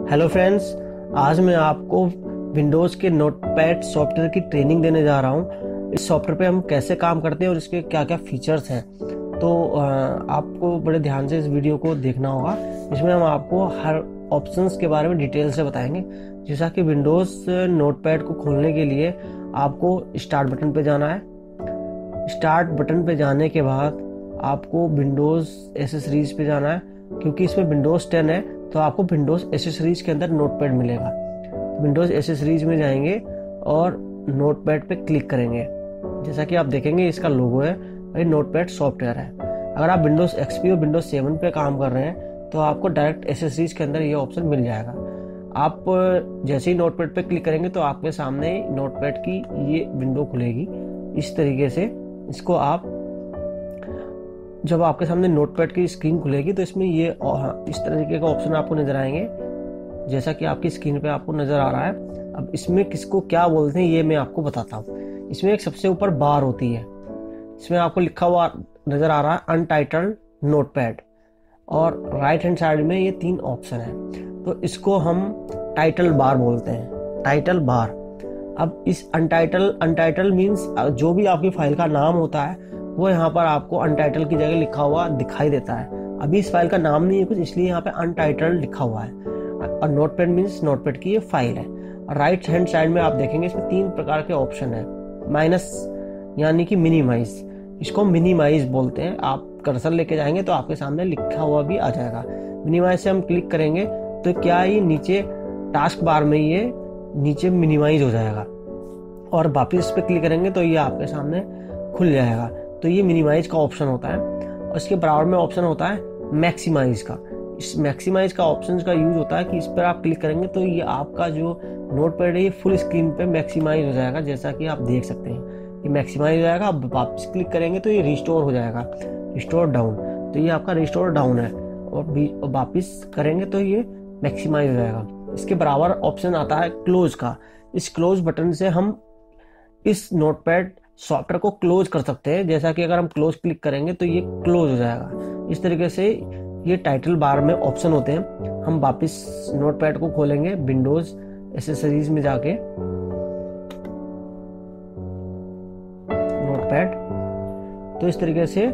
Hello friends, आज मैं आपको विंडोज़ के नोटपैड सॉफ्टवेयर की ट्रेनिंग देने जा रहा हूँ। इस सॉफ्टवेयर पे हम कैसे काम करते हैं और इसके क्या क्या फीचर्स हैं। तो आपको बड़े ध्यान से इस वीडियो को देखना होगा। इसमें हम आपको हर ऑप्शंस के बारे में डिटेल से बताएंगे। जैसा कि विंडोज़ नोटपैड को खोलने के लिए आपको स्टार्ट बटन पे जाना है। स्टार्ट बटन पे जाने के बाद आपको विंडोज़ एसेसरीज पे जाना है। क्योंकि इसमें विंडोज़ 10 है तो आपको विंडोज़ एसेसरीज के अंदर नोटपैड मिलेगा। विंडोज़ एसेसरीज में जाएंगे और नोटपैड पे क्लिक करेंगे। जैसा कि आप देखेंगे इसका लोगो है, ये नोटपैड सॉफ्टवेयर है। अगर आप विंडोज़ एक्सपी और विंडोज़ 7 पे काम कर रहे हैं तो आपको डायरेक्ट एसेसरीज के अंदर ये ऑप्शन मिल जाएगा। आप जैसे ही नोटपैड पे क्लिक करेंगे तो आपके सामने नोटपैड की ये विंडो खुलेगी। इस तरीके से इसको आप जब आपके सामने नोटपैड की स्क्रीन खुलेगी तो इसमें ये इस तरीके का ऑप्शन आपको नजर आएंगे, जैसा कि आपकी स्क्रीन पे आपको नजर आ रहा है। अब इसमें किसको क्या बोलते हैं ये मैं आपको बताता हूँ। इसमें एक सबसे ऊपर बार होती है, इसमें आपको लिखा हुआ नजर आ रहा है अनटाइटल्ड नोटपैड, और राइट हैंड साइड में ये 3 ऑप्शन है। तो इसको हम टाइटल बार बोलते हैं, टाइटल बार। अब इस अनटाइटल मीन्स जो भी आपकी फाइल का नाम होता है वो यहाँ पर आपको अनटाइटल की जगह लिखा हुआ दिखाई देता है। अभी इस फाइल का नाम नहीं है कुछ, इसलिए यहाँ पे अनटाइटल्ड लिखा हुआ है। और नोटपैड मीन्स नोटपैड की ये फाइल है। और राइट हैंड साइड में आप देखेंगे इसमें 3 प्रकार के ऑप्शन है। माइनस यानी कि मिनिमाइज, इसको मिनिमाइज बोलते हैं। आप कर्सर लेके जाएंगे तो आपके सामने लिखा हुआ भी आ जाएगा। मिनिमाइज से हम क्लिक करेंगे तो क्या ये नीचे टास्क बार में ये नीचे मिनिमाइज हो जाएगा, और वापिस इस पे क्लिक करेंगे तो ये आपके सामने खुल जाएगा। तो ये मिनिमाइज का ऑप्शन होता है। और इसके बराबर में ऑप्शन होता है मैक्सिमाइज का। इस मैक्सिमाइज का ऑप्शन का यूज होता है कि इस पर आप क्लिक करेंगे तो ये आपका जो नोटपैड है ये फुल स्क्रीन पे मैक्सिमाइज हो जाएगा। जैसा कि आप देख सकते हैं ये मैक्सिमाइज हो जाएगा। अब वापस क्लिक करेंगे तो ये रिस्टोर हो जाएगा, रिस्टोर डाउन। तो ये आपका रिस्टोर डाउन है, और वापिस करेंगे तो ये मैक्सिमाइज हो जाएगा। इसके बराबर ऑप्शन आता है क्लोज का। इस क्लोज बटन से हम इस नोटपैड सॉफ्टवेयर को क्लोज कर सकते हैं। जैसा कि अगर हम क्लोज क्लिक करेंगे तो ये क्लोज हो जाएगा। इस तरीके से ये टाइटल बार में ऑप्शन होते हैं। हम वापस नोटपैड को खोलेंगे विंडोज एसेसरीज में जाके, नोटपैड। तो इस तरीके से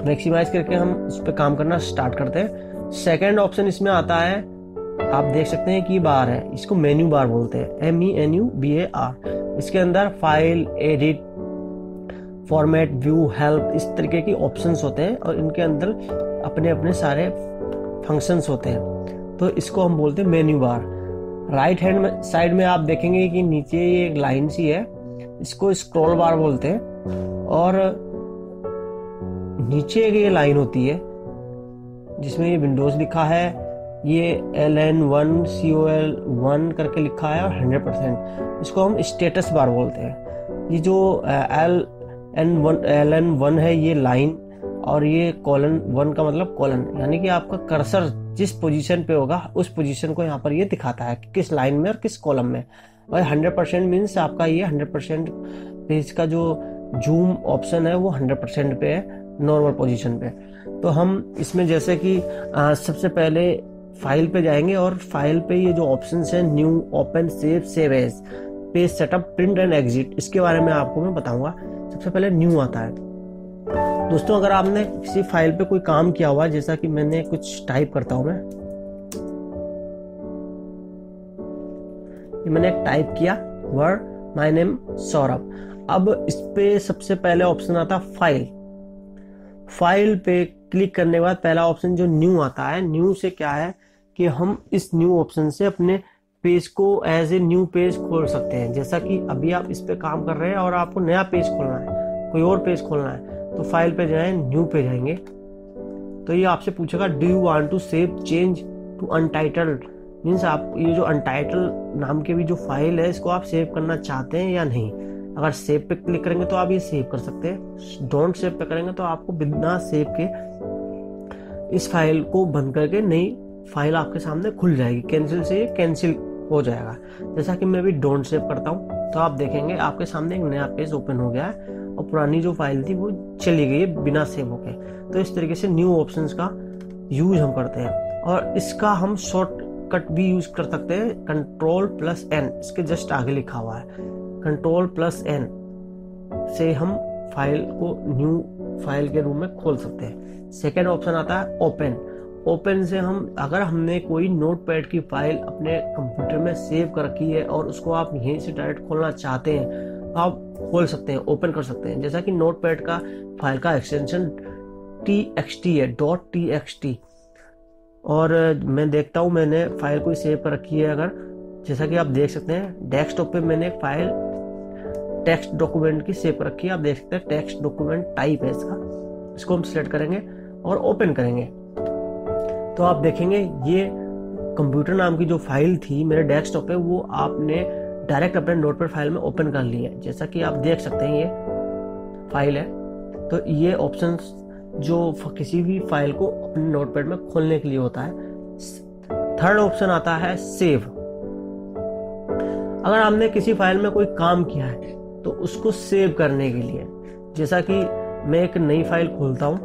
मैक्सिमाइज करके हम इस पे काम करना स्टार्ट करते हैं। सेकेंड ऑप्शन इसमें आता है, आप देख सकते हैं कि बार है, इसको मेन्यू बार बोलते हैं, MENUBAR। इसके अंदर file, edit, format, view, help, इस तरीके की ऑप्शंस होते हैं, और इनके अंदर अपने अपने सारे फंक्शंस होते हैं। तो इसको हम बोलते हैं menu bar. Right hand side में आप देखेंगे कि नीचे ये एक लाइन सी है, इसको स्क्रॉल बार बोलते हैं। और नीचे ये लाइन होती है जिसमें ये विंडोज लिखा है, ये LN1 COL1 करके लिखा है, और 100%। इसको हम स्टेटस बार बोलते हैं। ये जो LN1 है ये लाइन, और ये :1 का मतलब कॉलन, यानी कि आपका कर्सर जिस पोजीशन पे होगा उस पोजीशन को यहाँ पर ये दिखाता है कि किस लाइन में और किस कॉलम में। और 100% मीन्स आपका ये 100% पेज का जो जूम ऑप्शन है वो 100% पे है, नॉर्मल पोजीशन पे। तो हम इसमें जैसे कि सबसे पहले फाइल पे जाएंगे, और फाइल पे ये जो ऑप्शन है new, open, save, save as, page setup, print and exit, इसके बारे में आपको मैं बताऊंगा। सबसे पहले न्यू आता है। दोस्तों, अगर आपने किसी फाइल पे कोई काम किया हुआ, जैसा कि मैंने कुछ टाइप करता हूं मैंने एक टाइप किया वर्ड, माय नेम सौरभ। अब इस पे सबसे पहले ऑप्शन आता फाइल। फाइल पे क्लिक करने के बाद पहला ऑप्शन जो न्यू आता है, न्यू से क्या है कि हम इस न्यू ऑप्शन से अपने पेज को एज ए न्यू पेज खोल सकते हैं। जैसा कि अभी आप इस पे काम कर रहे हैं और आपको नया पेज खोलना है, कोई और पेज खोलना है, तो फाइल पे जाएं, न्यू पे जाएंगे। तो ये आपसे पूछेगा do you want to save change to untitled, means आप ये जो अनटाइटल्ड नाम की भी जो फाइल है इसको आप सेव करना चाहते हैं या नहीं। अगर सेव पे क्लिक करेंगे तो आप ये सेव कर सकते हैं। डोंट सेव पे करेंगे तो आपको बिना सेव के इस फाइल को बंद करके नई फाइल आपके सामने खुल जाएगी। कैंसिल से ये कैंसिल हो जाएगा। जैसा कि मैं भी डोंट सेव करता हूँ तो आप देखेंगे आपके सामने एक नया पेज ओपन हो गया है, और पुरानी जो फाइल थी वो चली गई है बिना सेव होके। तो इस तरीके से न्यू ऑप्शंस का यूज हम करते हैं, और इसका हम शॉर्ट शॉर्टकट भी यूज कर सकते हैं, Ctrl+N, इसके जस्ट आगे लिखा हुआ है, Ctrl+N से हम फाइल को न्यू फाइल के रूप में खोल सकते हैं। सेकेंड ऑप्शन आता है ओपन। ओपन से हम, अगर हमने कोई नोटपैड की फाइल अपने कंप्यूटर में सेव कर रखी है और उसको आप यहीं से डायरेक्ट खोलना चाहते हैं, तो आप खोल सकते हैं, ओपन कर सकते हैं। जैसा कि नोटपैड का फाइल का एक्सटेंशन txt है, .txt, और मैं देखता हूँ मैंने फाइल कोई सेव कर रखी है अगर, जैसा कि आप देख सकते हैं डेस्कटॉप पे मैंने एक फाइल टेक्स्ट डॉक्यूमेंट की सेव कर रखी है। आप देख सकते हैं टेक्स्ट डॉक्यूमेंट टाइप है इसका, इसको हम सिलेक्ट करेंगे और ओपन करेंगे तो आप देखेंगे ये कंप्यूटर नाम की जो फाइल थी मेरे डेस्कटॉप पे, वो आपने डायरेक्ट अपने नोटपैड फाइल में ओपन कर ली है। जैसा कि आप देख सकते हैं ये फाइल है। तो ये ऑप्शंस जो किसी भी फाइल को अपने नोटपैड में खोलने के लिए होता है। थर्ड ऑप्शन आता है सेव। अगर आपने किसी फाइल में कोई काम किया है तो उसको सेव करने के लिए, जैसा कि मैं एक नई फाइल खोलता हूं,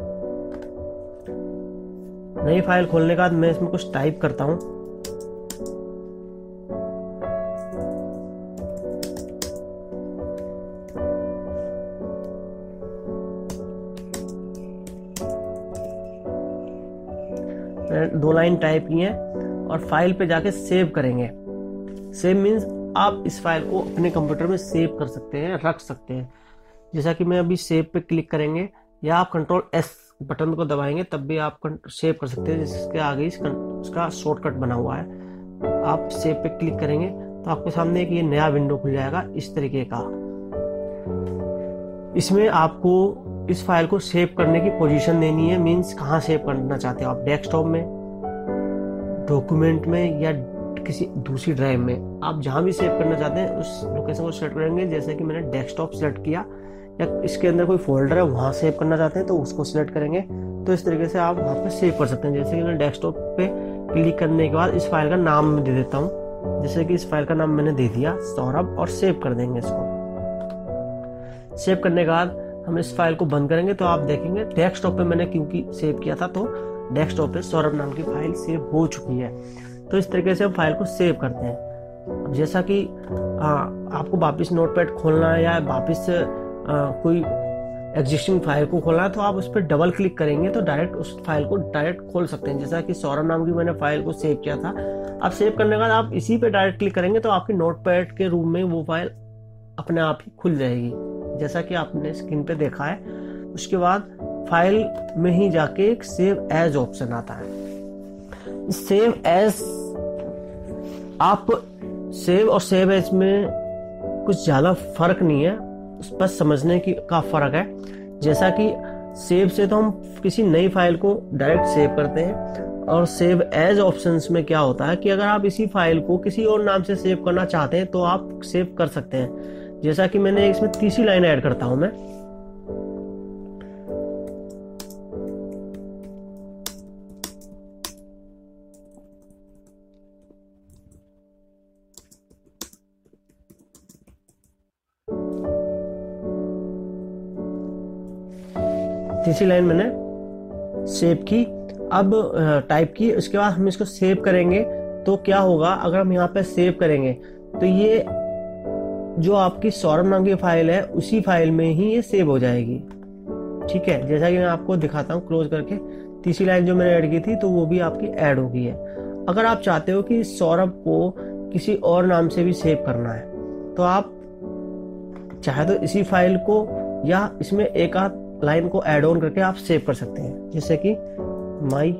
नई फाइल खोलने के बाद मैं इसमें कुछ टाइप करता हूं, मैंने 2 लाइन टाइप की हैं और फाइल पे जाके सेव करेंगे। सेव मीन्स आप इस फाइल को अपने कंप्यूटर में सेव कर सकते हैं, रख सकते हैं। जैसा कि मैं अभी सेव पे क्लिक करेंगे या आप Ctrl+S बटन को दबाएंगे तब भी आप सेव कर सकते हैं, जिसके आगे इसका शॉर्टकट बना हुआ है। आप सेव पे क्लिक करेंगे तो आपके सामने एक ये नया विंडो खुल जाएगा इस तरीके का। इसमें आपको इस फाइल को सेव करने की पोजीशन देनी है, मीन्स कहाँ सेव करना चाहते हो आप, डेस्कटॉप में, डॉक्यूमेंट में या किसी दूसरी ड्राइव में। आप जहां भी सेव करना चाहते हैं उस लोकेशन को सेलेक्ट करेंगे। जैसे कि मैंने डेस्कटॉप सेलेक्ट किया, या इसके अंदर कोई फोल्डर है वहां सेव करना चाहते हैं तो उसको सिलेक्ट करेंगे। तो इस तरीके से आप वहां पर सेव कर सकते हैं। जैसे कि मैं डेस्कटॉप पे क्लिक करने के बाद इस फाइल का नाम मैं दे देता हूँ, जैसे कि इस फाइल का नाम मैंने दे दिया सौरभ, और सेव कर देंगे इसको। सेव करने के बाद हम इस फाइल को बंद करेंगे तो आप देखेंगे डेस्कटॉप पे मैंने क्योंकि सेव किया था तो डेस्कटॉप पे सौरभ नाम की फाइल सेव हो चुकी है। तो इस तरीके से हम फाइल को सेव करते हैं। अब जैसा कि आपको वापस नोटपैड खोलना है या वापस कोई एग्जिस्टिंग फाइल को खोलना है तो आप उस पर डबल क्लिक करेंगे तो डायरेक्ट उस फाइल को डायरेक्ट खोल सकते हैं। जैसा कि सौरभ नाम की मैंने फाइल को सेव किया था, आप सेव करने के बाद आप इसी पे डायरेक्ट क्लिक करेंगे तो आपके नोटपैड के रूम में वो फाइल अपने आप ही खुल जाएगी, जैसा कि आपने स्क्रीन पे देखा है। उसके बाद फाइल में ही जाके एक सेव एज ऑप्शन आता है। सेव एज, आप सेव और सेव एज में कुछ ज्यादा फर्क नहीं है, बस समझने की का फर्क है। जैसा कि सेव से तो हम किसी नई फाइल को डायरेक्ट सेव करते हैं, और सेव एज ऑप्शंस में क्या होता है कि अगर आप इसी फाइल को किसी और नाम से सेव करना चाहते हैं तो आप सेव कर सकते हैं। जैसा कि मैंने इसमें तीसरी लाइन ऐड करता हूं मैं, तीसरी लाइन मैंने सेव की, अब टाइप की। उसके बाद हम इसको सेव करेंगे तो क्या होगा, अगर हम यहाँ पे सेव करेंगे तो ये जो आपकी सौरभ नाम की फाइल है उसी फाइल में ही ये सेव हो जाएगी। ठीक है, जैसा कि मैं आपको दिखाता हूँ क्लोज करके। तीसरी लाइन जो मैंने ऐड की थी तो वो भी आपकी ऐड हो गई है। अगर आप चाहते हो कि सौरभ को किसी और नाम से भी सेव करना है तो आप चाहे तो इसी फाइल को या इसमें एक आध लाइन को ऐड ऑन करके आप सेव कर सकते हैं। जैसे कि माई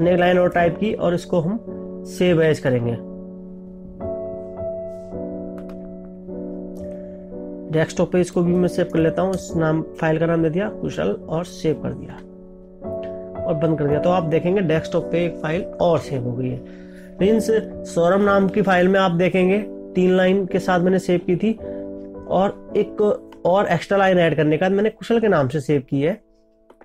एक लाइन और टाइप की और इसको हम सेव एज करेंगे। डेस्कटॉप पे इसको भी मैं सेव कर लेता हूँ, इस नाम फाइल का नाम दे दिया कुशल और सेव कर दिया और बंद कर दिया। तो आप देखेंगे डेस्कटॉप पे एक फाइल और सेव हो गई है। मीन्स सौरभ नाम की फाइल में आप देखेंगे 3 लाइन के साथ मैंने सेव की थी और एक और एक्स्ट्रा लाइन ऐड करने के बाद मैंने कुशल के नाम से सेव की है।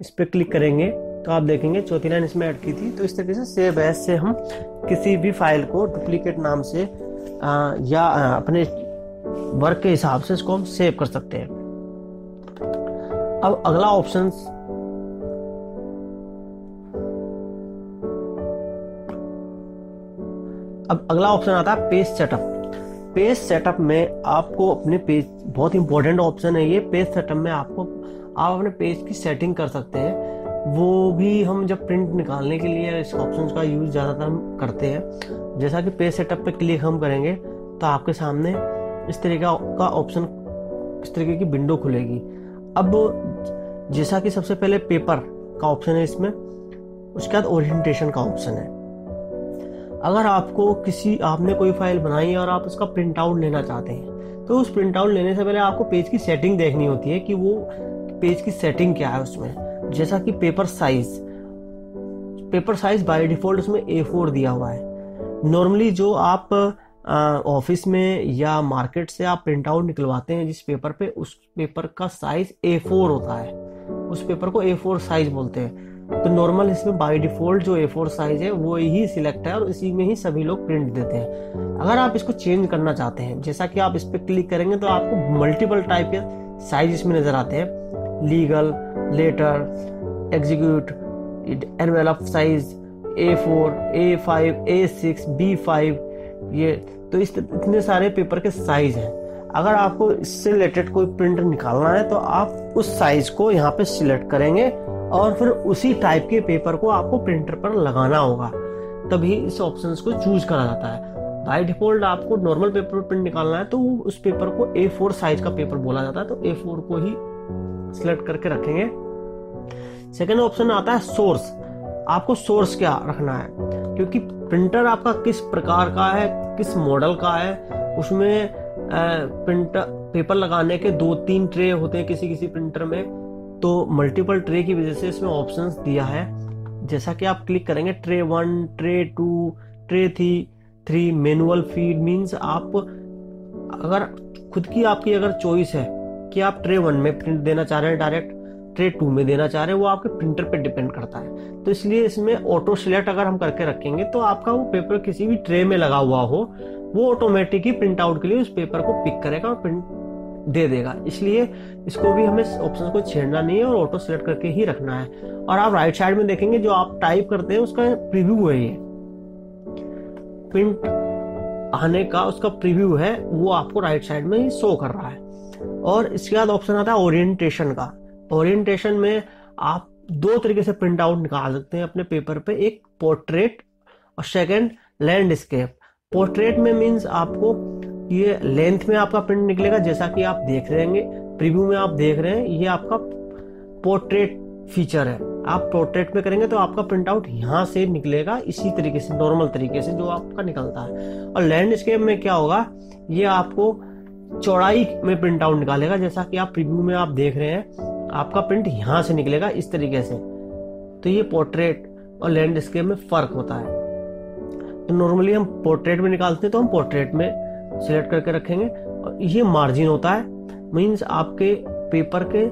इस पे क्लिक करेंगे तो आप देखेंगे चौथी लाइन इसमें ऐड की थी। तो इस तरीके से सेव एज से हम किसी भी फाइल को डुप्लीकेट नाम से या अपने वर्क के हिसाब से इसको हम सेव कर सकते हैं। अब अगला ऑप्शन आता है पेज सेटअप। पेज सेटअप में आपको अपने पेज, बहुत इंपॉर्टेंट ऑप्शन है ये। पेज सेटअप में आप अपने पेज की सेटिंग कर सकते हैं। वो भी हम जब प्रिंट निकालने के लिए इस ऑप्शन का यूज ज़्यादातर हम करते हैं। जैसा कि पेज सेटअप पे क्लिक हम करेंगे तो आपके सामने इस तरीके का ऑप्शन, इस तरीके की विंडो खुलेगी। अब जैसा कि सबसे पहले पेपर का ऑप्शन है इसमें, उसके बाद ओरिएंटेशन का ऑप्शन है। अगर आपको आपने कोई फाइल बनाई है और आप उसका प्रिंट आउट लेना चाहते हैं, तो उस प्रिंट आउट लेने से पहले आपको पेज की सेटिंग देखनी होती है कि वो पेज की सेटिंग क्या है उसमें। जैसा कि पेपर साइज बाय डिफॉल्ट उसमें A4 दिया हुआ है। नॉर्मली जो आप ऑफिस में या मार्केट से आप प्रिंट आउट निकलवाते हैं जिस पेपर पे, उस पेपर का साइज A4 होता है। उस पेपर को A4 साइज बोलते हैं। तो नॉर्मल इसमें बाय डिफॉल्ट जो A4 साइज है वो ही सिलेक्ट है और इसी में ही सभी लोग प्रिंट देते हैं। अगर आप इसको चेंज करना चाहते हैं, जैसा कि आप इस पर क्लिक करेंगे तो आपको मल्टीपल टाइप के साइज इसमें नजर आते हैं। Legal, letter, executive, envelope size, A4, A5, A6, B5, ये तो इतने सारे पेपर के साइज हैं। अगर आपको इससे रिलेटेड कोई प्रिंट निकालना है तो आप उस साइज को यहाँ पे सिलेक्ट करेंगे और फिर उसी टाइप के पेपर को आपको प्रिंटर पर लगाना होगा, तभी इस ऑप्शन को चूज करा जाता है। बाय डिफॉल्ट आपको नॉर्मल पेपर पर प्रिंट निकालना है तो उस पेपर को A4 साइज का पेपर बोला जाता है, तो A4 को ही सिलेक्ट करके रखेंगे। सेकेंड ऑप्शन आता है सोर्स। आपको सोर्स क्या रखना है, क्योंकि प्रिंटर आपका किस प्रकार का है, किस मॉडल का है, उसमें पेपर लगाने के 2-3 ट्रे होते हैं किसी किसी प्रिंटर में। तो मल्टीपल ट्रे की वजह से इसमें ऑप्शंस दिया है। जैसा कि आप क्लिक करेंगे tray 1, tray 2, tray 3, manual feed means आप अगर खुद की आपकी अगर चॉइस है कि आप ट्रे 1 में प्रिंट देना चाह रहे हैं, डायरेक्ट ट्रे 2 में देना चाह रहे हैं, वो आपके प्रिंटर पे डिपेंड करता है। तो इसलिए इसमें ऑटो सिलेक्ट अगर हम करके रखेंगे तो आपका वो पेपर किसी भी ट्रे में लगा हुआ हो, वो ऑटोमेटिक ही प्रिंट आउट के लिए उस पेपर को पिक करेगा और प्रिंट दे देगा। इसलिए इसको भी हमें ऑप्शन को छेड़ना नहीं है और ऑटो सिलेक्ट करके ही रखना है। और आप राइट साइड में देखेंगे जो आप टाइप करते हैं उसका प्रीव्यू है, ये प्रिंट आने का उसका प्रीव्यू है, वो आपको राइट साइड में ही शो कर रहा है। और इसके बाद ऑप्शन आता है ओरिएंटेशन का। ओरिएंटेशन में आप 2 तरीके से प्रिंट आउट निकाल सकते हैं अपने पेपर पे, एक पोर्ट्रेट और सेकंड लैंडस्केप। पोर्ट्रेट में मींस आपको ये लेंथ में आपका प्रिंट निकलेगा, जैसा कि आप देख रहे हैं प्रीव्यू में आप देख रहे हैं, ये आपका पोर्ट्रेट फीचर है। आप पोर्ट्रेट में करेंगे तो आपका प्रिंट आउट यहाँ से निकलेगा, इसी तरीके से नॉर्मल तरीके से जो आपका निकलता है। और लैंडस्केप में क्या होगा, ये आपको चौड़ाई में प्रिंट आउट निकालेगा, जैसा कि आप प्रीव्यू में आप देख रहे हैं, आपका प्रिंट यहाँ से निकलेगा इस तरीके से। तो ये पोर्ट्रेट और लैंडस्केप में फर्क होता है। तो नॉर्मली हम पोर्ट्रेट में निकालते हैं तो हम पोर्ट्रेट में सिलेक्ट करके रखेंगे। और ये मार्जिन होता है, मींस आपके पेपर के,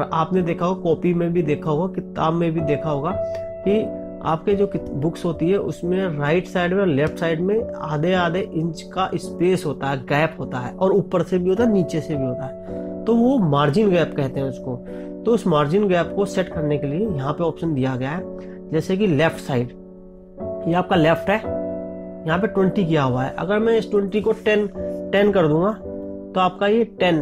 आपने देखा होगा कॉपी में भी देखा होगा, किताब में भी देखा होगा कि आपके जो बुक्स होती है उसमें राइट साइड में और लेफ्ट साइड में आधे इंच का स्पेस होता है, गैप होता है, और ऊपर से भी होता है, नीचे से भी होता है, तो वो मार्जिन गैप कहते हैं उसको। तो उस मार्जिन गैप को सेट करने के लिए यहाँ पे ऑप्शन दिया गया है। जैसे कि लेफ्ट साइड, ये आपका लेफ्ट है, यहाँ पे 20 किया हुआ है। अगर मैं इस 20 को 10 कर दूंगा तो आपका ये 10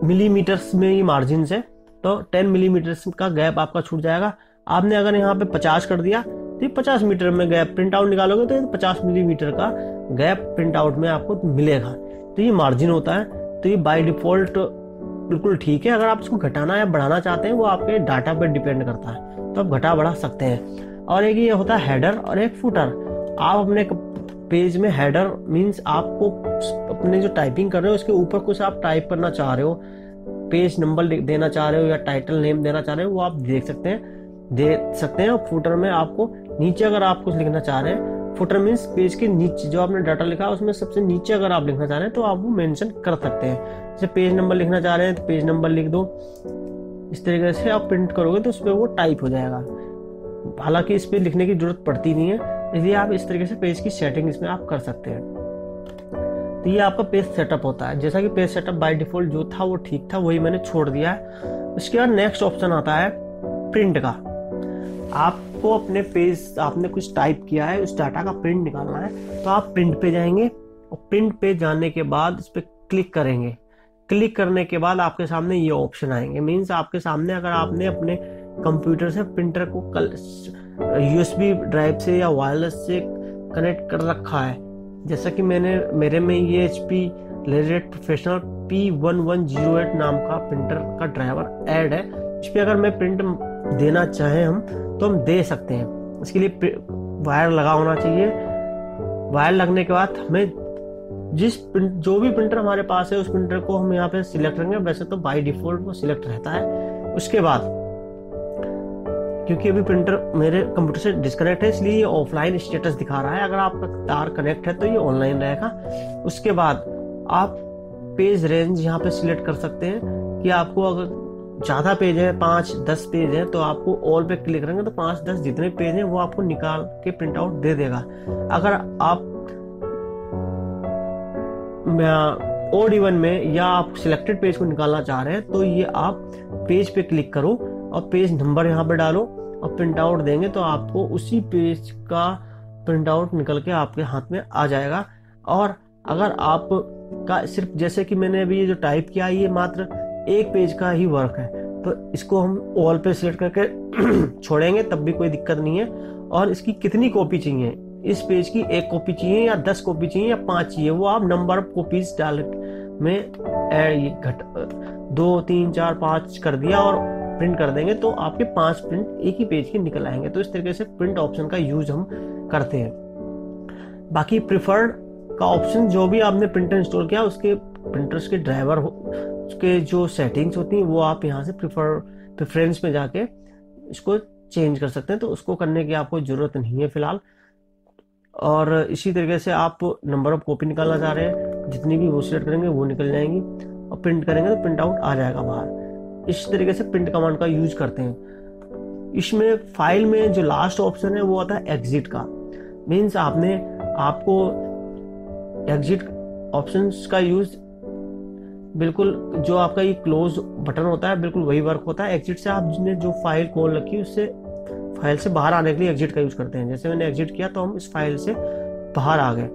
मिलीमीटर्स में ये मार्जिन है, तो 10 मिलीमीटर्स का गैप आपका छूट जाएगा। आपने अगर यहाँ पे 50 कर दिया तो 50 मीटर में गैप प्रिंट आउट निकालोगे तो 50 मिलीमीटर का गैप प्रिंट आउट में आपको मिलेगा। तो ये मार्जिन होता है। तो ये बाय डिफॉल्ट बिल्कुल ठीक है। अगर आप इसको घटाना या बढ़ाना चाहते हैं वो आपके डाटा पर डिपेंड करता है, तो आप घटा बढ़ा सकते हैं। और एक ये होता है हेडर और एक फुटर। आप अपने पेज में हेडर मींस आपको अपने जो टाइपिंग कर रहे हो उसके ऊपर कुछ आप टाइप करना चाह रहे हो, पेज नंबर देना चाह रहे हो या टाइटल नेम देना चाह रहे हो, वो आप दे सकते हैं। और फुटर में आपको नीचे अगर आप कुछ लिखना चाह रहे हैं, फुटर मींस पेज के नीचे जो आपने डाटा लिखा है उसमें सबसे नीचे अगर आप लिखना चाह रहे हैं तो आप वो मेंशन कर सकते हैं। जैसे पेज नंबर लिखना चाह रहे हैं तो पेज नंबर लिख दो, इस तरीके से आप प्रिंट करोगे तो उस पर वो टाइप हो जाएगा। हालांकि इस पे लिखने की जरूरत पड़ती नहीं है, इसलिए आप इस तरीके से पेज की सेटिंग इसमें आप कर सकते हैं। तो ये आपका पेज सेटअप होता है। जैसा कि पेज सेटअप बाय डिफॉल्ट जो था वो ठीक था, वही मैंने छोड़ दिया है। उसके बाद नेक्स्ट ऑप्शन आता है प्रिंट का। आपको अपने पेज, आपने कुछ टाइप किया है, उस डाटा का प्रिंट निकालना है, तो आप प्रिंट पे जाएंगे और प्रिंट पे जाने के बाद इस पर क्लिक करेंगे। क्लिक करने के बाद आपके सामने ये ऑप्शन आएंगे। मीन्स आपके सामने अगर आपने अपने कंप्यूटर से प्रिंटर को यूएसबी ड्राइव से या वायरलेस से कनेक्ट कर रखा है, जैसा कि मेरे में ये HP लेजर प्रोफेशनल P1108 नाम का प्रिंटर का ड्राइवर ऐड है। इस पर अगर मैं प्रिंट देना चाहें हम तो हम दे सकते हैं। इसके लिए वायर लगा होना चाहिए। वायर लगने के बाद हमें जो भी प्रिंटर हमारे पास है उस प्रिंटर को हम यहाँ पे सिलेक्ट करेंगे। वैसे तो बाय डिफॉल्ट वो सिलेक्ट रहता है। उसके बाद क्योंकि अभी प्रिंटर मेरे कंप्यूटर से डिस्कनेक्ट है इसलिए ये ऑफलाइन स्टेटस दिखा रहा है। अगर आपका तार कनेक्ट है तो ये ऑनलाइन रहेगा। उसके बाद आप पेज रेंज यहाँ पे सिलेक्ट कर सकते हैं कि आपको अगर ज़्यादा पेज है, 5-10 पेज है, तो आपको ऑल पे क्लिक करेंगे तो 5-10 जितने पेज हैं वो आपको निकाल के प्रिंट आउट दे देगा। अगर आप ओड इवन में या आप सिलेक्टेड पेज को निकालना चाह रहे हैं तो ये आप पेज पे क्लिक करो और पेज नंबर यहाँ पे डालो और प्रिंट आउट देंगे तो आपको उसी पेज का प्रिंट आउट निकल के आपके हाथ में आ जाएगा। और अगर आप का सिर्फ जैसे कि मैंने अभी ये जो टाइप किया ये मात्र एक पेज का ही वर्क है, तो इसको हम ऑल पे सिलेक्ट करके छोड़ेंगे तब भी कोई दिक्कत नहीं है। और इसकी कितनी कॉपी चाहिए, इस पेज की 1 कॉपी चाहिए या 10 कॉपी चाहिए या 5 चाहिए, वो आप नंबर ऑफ कॉपीज डाल में 2 3 4 5 कर दिया और प्रिंट कर देंगे तो आपके 5 प्रिंट एक ही पेज के निकल आएंगे। तो इस तरीके से प्रिंट ऑप्शन का यूज हम करते हैं। बाकी प्रिफर्ड का ऑप्शन, जो भी आपने प्रिंटर इंस्टॉल किया उसके प्रिंटर्स के ड्राइवर उसके जो सेटिंग्स होती हैं वो आप यहाँ से प्रेफरेंस में जाके इसको चेंज कर सकते हैं। तो उसको करने की आपको जरूरत नहीं है फिलहाल। और इसी तरीके से आप नंबर ऑफ कॉपी निकालना चाह रहे हैं, जितनी भी वो सिलेक्ट करेंगे वो निकल जाएंगी और प्रिंट करेंगे तो प्रिंट आउट आ जाएगा बाहर। इस तरीके से प्रिंट कमांड का यूज करते हैं। इसमें फाइल में जो लास्ट ऑप्शन है वो आता है एग्जिट का। मीन्स आपको एग्जिट ऑप्शंस का यूज बिल्कुल जो आपका ये क्लोज बटन होता है बिल्कुल वही वर्क होता है। एग्जिट से आपने जो फाइल खोल रखी है उससे फाइल से बाहर आने के लिए एग्जिट का यूज करते हैं। जैसे मैंने एग्जिट किया तो हम इस फाइल से बाहर आ गए।